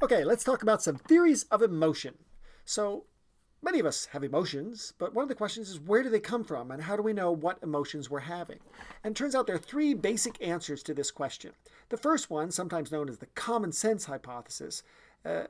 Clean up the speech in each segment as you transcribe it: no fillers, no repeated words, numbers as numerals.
Okay, let's talk about some theories of emotion. So, many of us have emotions, but one of the questions is where do they come from and how do we know what emotions we're having? And it turns out there are three basic answers to this question. The first one, sometimes known as the common sense hypothesis,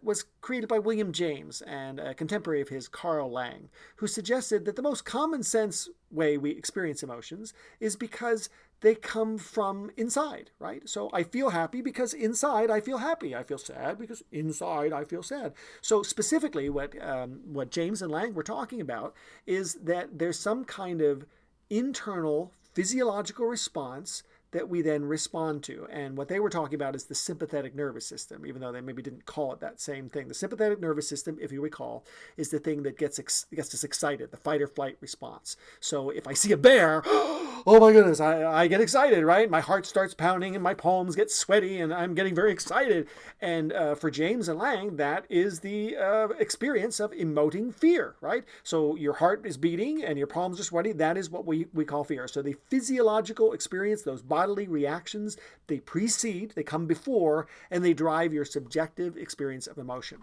was created by William James and a contemporary of his, Carl Lang, who suggested that the most common sense way we experience emotions is because they come from inside, right? So I feel happy because inside I feel happy. I feel sad because inside I feel sad. So specifically what James and Lang were talking about is that there's some kind of internal physiological response that we then respond to. And what they were talking about is the sympathetic nervous system, even though they maybe didn't call it that same thing. The sympathetic nervous system, if you recall, is the thing that gets us excited, the fight or flight response. So if I see a bear, oh my goodness, I get excited, right? My heart starts pounding and my palms get sweaty and I'm getting very excited. And for James and Lang, that is the experience of emoting fear, right? So your heart is beating and your palms are sweaty. That is what we call fear. So the physiological experience, those bodily reactions, they precede, they come before, and they drive your subjective experience of emotion.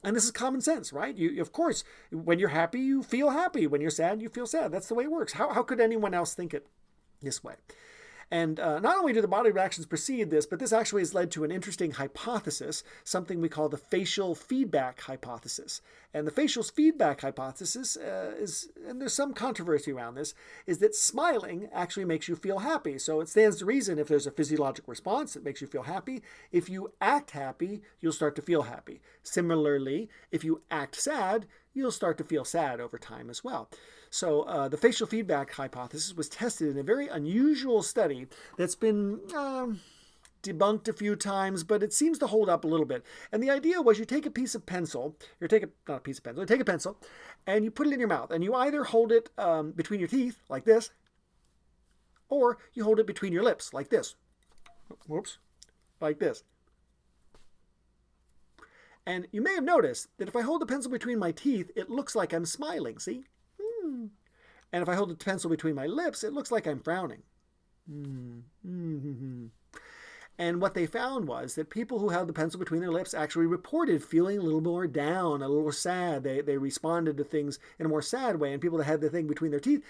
And this is common sense, right? You, of course, when you're happy, you feel happy. When you're sad, you feel sad. That's the way it works. How could anyone else think it this way? And not only do the body reactions precede this, but this actually has led to an interesting hypothesis, something we call the facial feedback hypothesis. And the facial feedback hypothesis and there's some controversy around this, is that smiling actually makes you feel happy. So it stands to reason if there's a physiological response that makes you feel happy, if you act happy, you'll start to feel happy. Similarly, if you act sad, you'll start to feel sad over time as well. So the facial feedback hypothesis was tested in a very unusual study that's been debunked a few times, but it seems to hold up a little bit. And the idea was you take a piece of pencil, you take a pencil, and you put it in your mouth, and you either hold it between your teeth like this, or you hold it between your lips like this. Whoops, like this. And you may have noticed that if I hold the pencil between my teeth, it looks like I'm smiling, see? And if I hold the pencil between my lips, it looks like I'm frowning. And what they found was that people who held the pencil between their lips actually reported feeling a little more down, a little sad. They responded to things in a more sad way. And people that had the thing between their teeth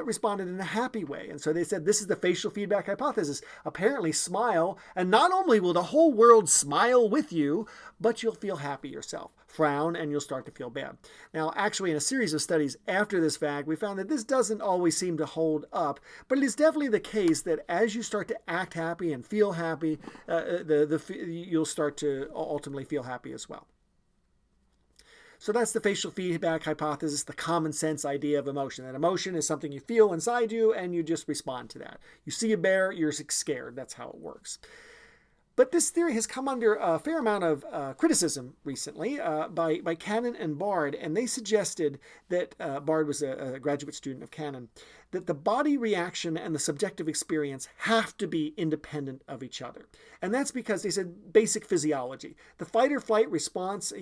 responded in a happy way. And so they said this is the facial feedback hypothesis. Apparently smile, and not only will the whole world smile with you, but you'll feel happy yourself. Frown and you'll start to feel bad. Now, actually, in a series of studies after this fact, we found that this doesn't always seem to hold up, but it is definitely the case that as you start to act happy and feel happy, you'll start to ultimately feel happy as well. So that's the facial feedback hypothesis, the common sense idea of emotion. That emotion is something you feel inside you and you just respond to that. You see a bear, you're scared. That's how it works. But this theory has come under a fair amount of criticism recently by Cannon and Bard, and they suggested that Bard was a graduate student of Cannon, that the body reaction and the subjective experience have to be independent of each other. And that's because they said basic physiology. The fight or flight response,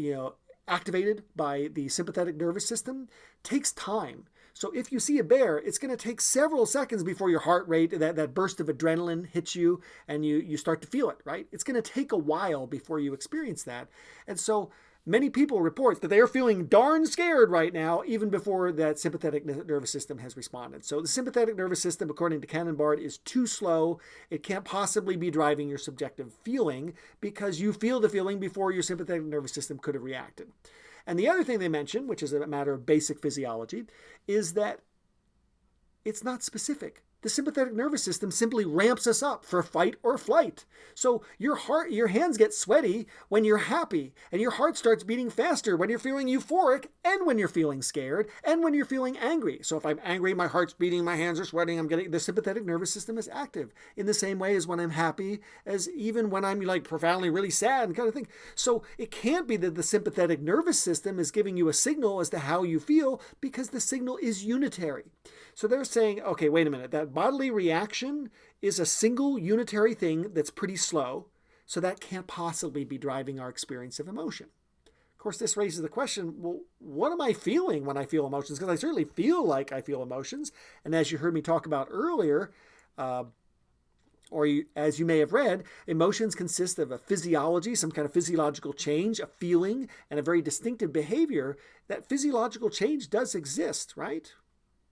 activated by the sympathetic nervous system, takes time. So if you see a bear, it's going to take several seconds before your heart rate, that burst of adrenaline hits you and you start to feel it, right? It's going to take a while before you experience that. And so many people report that they are feeling darn scared right now, even before that sympathetic nervous system has responded. So the sympathetic nervous system, according to Cannon Bard, is too slow. It can't possibly be driving your subjective feeling because you feel the feeling before your sympathetic nervous system could have reacted. And the other thing they mentioned, which is a matter of basic physiology, is that it's not specific. The sympathetic nervous system simply ramps us up for fight or flight. So your hands get sweaty when you're happy, and your heart starts beating faster when you're feeling euphoric, and when you're feeling scared, and when you're feeling angry. So if I'm angry, my heart's beating, my hands are sweating, the sympathetic nervous system is active in the same way as when I'm happy, as even when I'm like profoundly really sad and kind of thing. So it can't be that the sympathetic nervous system is giving you a signal as to how you feel, because the signal is unitary. So they're saying, okay, wait a minute, that bodily reaction is a single unitary thing that's pretty slow, so that can't possibly be driving our experience of emotion. Of course, this raises the question, well, what am I feeling when I feel emotions? Because I certainly feel like I feel emotions. And as you heard me talk about earlier, Or as you may have read, emotions consist of a physiology, some kind of physiological change, a feeling, and a very distinctive behavior. That physiological change does exist, right?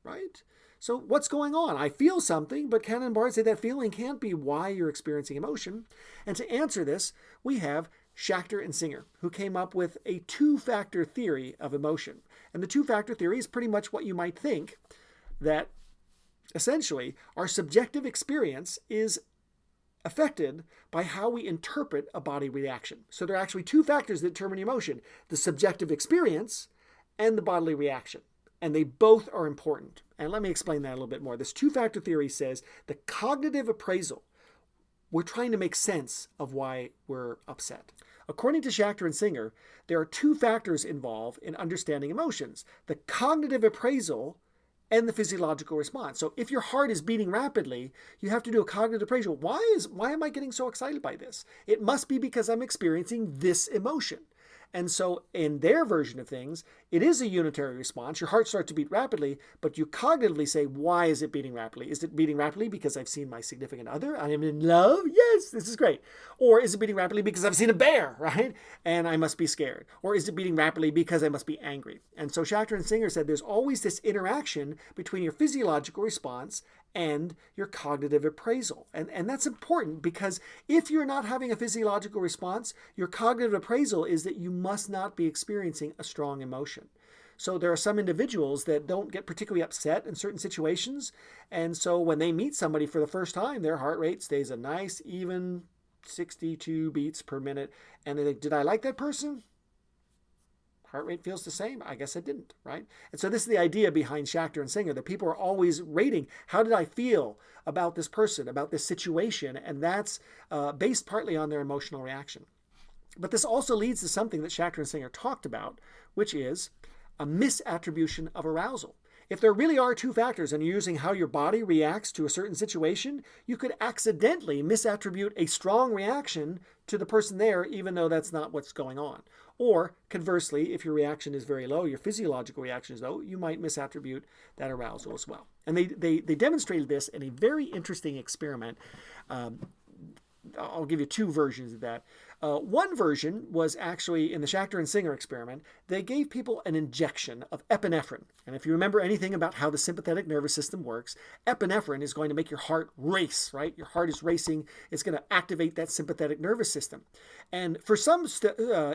Right? So what's going on? I feel something, but Cannon and Bard say that feeling can't be why you're experiencing emotion. And to answer this, we have Schachter and Singer, who came up with a two-factor theory of emotion. And the two-factor theory is pretty much what you might think, that essentially our subjective experience is affected by how we interpret a body reaction. So there are actually two factors that determine emotion: the subjective experience and the bodily reaction. And they both are important. And let me explain that a little bit more. This two-factor theory says the cognitive appraisal, we're trying to make sense of why we're upset. According to Schachter and Singer, there are two factors involved in understanding emotions: the cognitive appraisal and the physiological response. So if your heart is beating rapidly, you have to do a cognitive appraisal. Why am I getting so excited by this? It must be because I'm experiencing this emotion. And so in their version of things, it is a unitary response. Your heart starts to beat rapidly, but you cognitively say, why is it beating rapidly? Is it beating rapidly because I've seen my significant other? I am in love? Yes, this is great. Or is it beating rapidly because I've seen a bear, right? And I must be scared. Or is it beating rapidly because I must be angry? And so Schachter and Singer said there's always this interaction between your physiological response and your cognitive appraisal. And that's important, because if you're not having a physiological response, your cognitive appraisal is that you must not be experiencing a strong emotion. So there are some individuals that don't get particularly upset in certain situations, and so when they meet somebody for the first time, their heart rate stays a nice, even 62 beats per minute, and they think, did I like that person? Heart rate feels the same. I guess I didn't, right? And so this is the idea behind Schachter and Singer, that people are always rating, how did I feel about this person, about this situation? And that's based partly on their emotional reaction. But this also leads to something that Schachter and Singer talked about, which is a misattribution of arousal. If there really are two factors and you're using how your body reacts to a certain situation, you could accidentally misattribute a strong reaction to the person there, even though that's not what's going on. Or conversely, if your reaction is very low, your physiological reaction is low, you might misattribute that arousal as well. And they demonstrated this in a very interesting experiment. I'll give you two versions of that. One version was actually in the Schachter and Singer experiment. They gave people an injection of epinephrine. And if you remember anything about how the sympathetic nervous system works, epinephrine is going to make your heart race, right? Your heart is racing. It's going to activate that sympathetic nervous system. And for some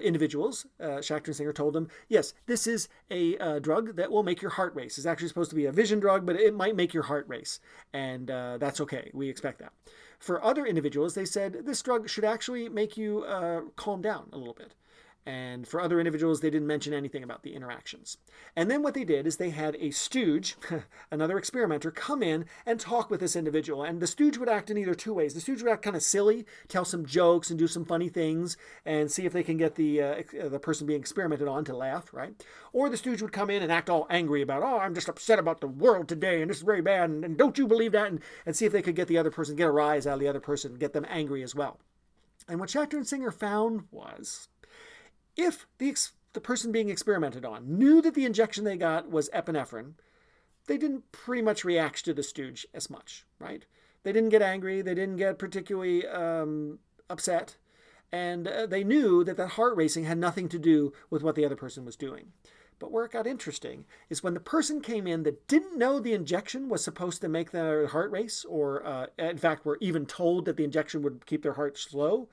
individuals, Schachter and Singer told them, yes, this is a drug that will make your heart race. It's actually supposed to be a vision drug, but it might make your heart race. And that's okay. We expect that. For other individuals, they said this drug should actually make you calm down a little bit. And for other individuals, they didn't mention anything about the interactions. And then what they did is they had a stooge, another experimenter, come in and talk with this individual. And the stooge would act in either two ways. The stooge would act kind of silly, tell some jokes and do some funny things, and see if they can get the person being experimented on to laugh, right? Or the stooge would come in and act all angry about, oh, I'm just upset about the world today, and this is very bad, and don't you believe that? And see if they could get the other person, get a rise out of the other person, get them angry as well. And what Schachter and Singer found was, if the person being experimented on knew that the injection they got was epinephrine, they didn't pretty much react to the stooge as much, right? They didn't get angry. They didn't get particularly upset. And they knew that that heart racing had nothing to do with what the other person was doing. But where it got interesting is when the person came in that didn't know the injection was supposed to make their heart race, or in fact were even told that the injection would keep their heart slow,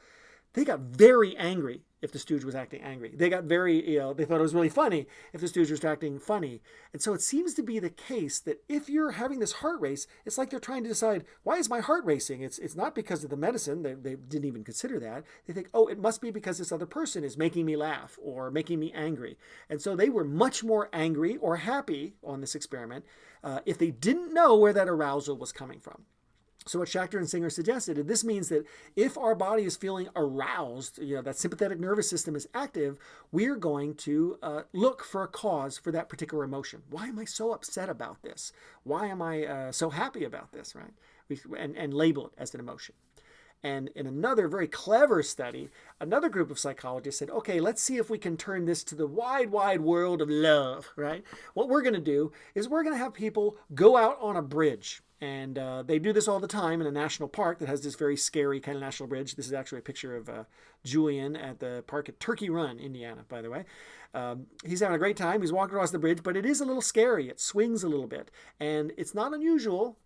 they got very angry if the stooge was acting angry. They got very, they thought it was really funny if the stooge was acting funny. And so it seems to be the case that if you're having this heart race, it's like they're trying to decide, why is my heart racing? It's not because of the medicine. They didn't even consider that. They think, oh, it must be because this other person is making me laugh or making me angry. And so they were much more angry or happy on this experiment if they didn't know where that arousal was coming from. So what Schachter and Singer suggested, and this means that if our body is feeling aroused, that sympathetic nervous system is active, we're going to look for a cause for that particular emotion. Why am I so upset about this? Why am I so happy about this, right? And label it as an emotion. And in another very clever study, another group of psychologists said, okay, let's see if we can turn this to the wide, wide world of love, right? What we're going to do is we're going to have people go out on a bridge. And they do this all the time in a national park that has this very scary kind of national bridge. This is actually a picture of Julian at the park at Turkey Run, Indiana, by the way. He's having a great time. He's walking across the bridge, but it is a little scary. It swings a little bit. And it's not unusual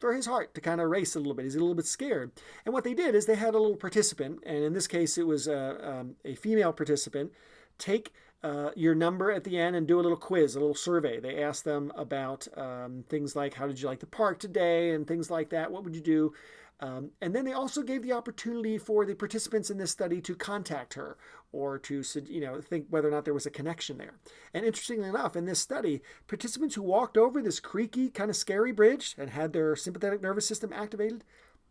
for his heart to kind of race a little bit. He's a little bit scared. And what they did is they had a little participant, and in this case it was a female participant, take your number at the end and do a little quiz, a little survey. They asked them about things like, how did you like the park today, and things like that. What would you do? And then they also gave the opportunity for the participants in this study to contact her or to think whether or not there was a connection there. And interestingly enough, in this study, participants who walked over this creaky, kind of scary bridge and had their sympathetic nervous system activated,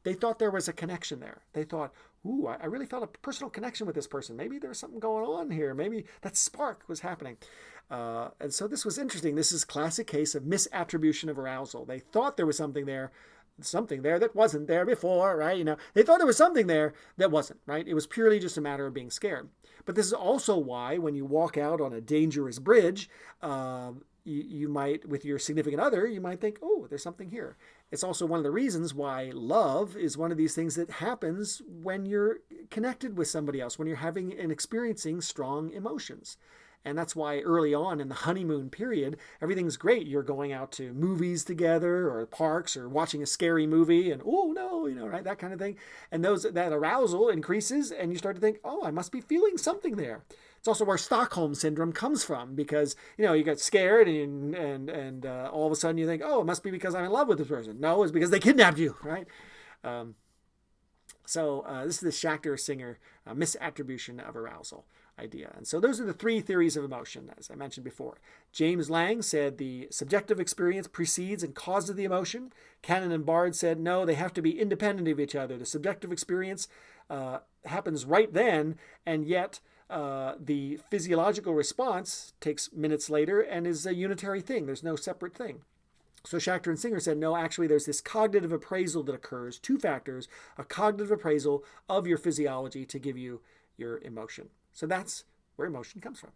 they thought there was a connection there. They thought, ooh, I really felt a personal connection with this person. Maybe there was something going on here. Maybe that spark was happening. And so this was interesting. This is a classic case of misattribution of arousal. They thought there was something there that wasn't there before, right? They thought there was something there that wasn't, right? It was purely just a matter of being scared. But this is also why when you walk out on a dangerous bridge, you might, with your significant other, you might think, oh, there's something here. It's also one of the reasons why love is one of these things that happens when you're connected with somebody else, when you're having and experiencing strong emotions. And that's why early on in the honeymoon period, everything's great. You're going out to movies together or parks or watching a scary movie and, oh, no, right, that kind of thing. And that arousal increases and you start to think, oh, I must be feeling something there. It's also where Stockholm Syndrome comes from because, you get scared and all of a sudden you think, oh, it must be because I'm in love with this person. No, it's because they kidnapped you, right? So this is the Schachter-Singer misattribution of arousal idea. And so those are the three theories of emotion, as I mentioned before. James Lang said the subjective experience precedes and causes the emotion. Cannon and Bard said, no, they have to be independent of each other. The subjective experience happens right then, and yet the physiological response takes minutes later and is a unitary thing. There's no separate thing. So Schachter and Singer said, no, actually, there's this cognitive appraisal that occurs, two factors, a cognitive appraisal of your physiology to give you your emotion. So that's where emotion comes from.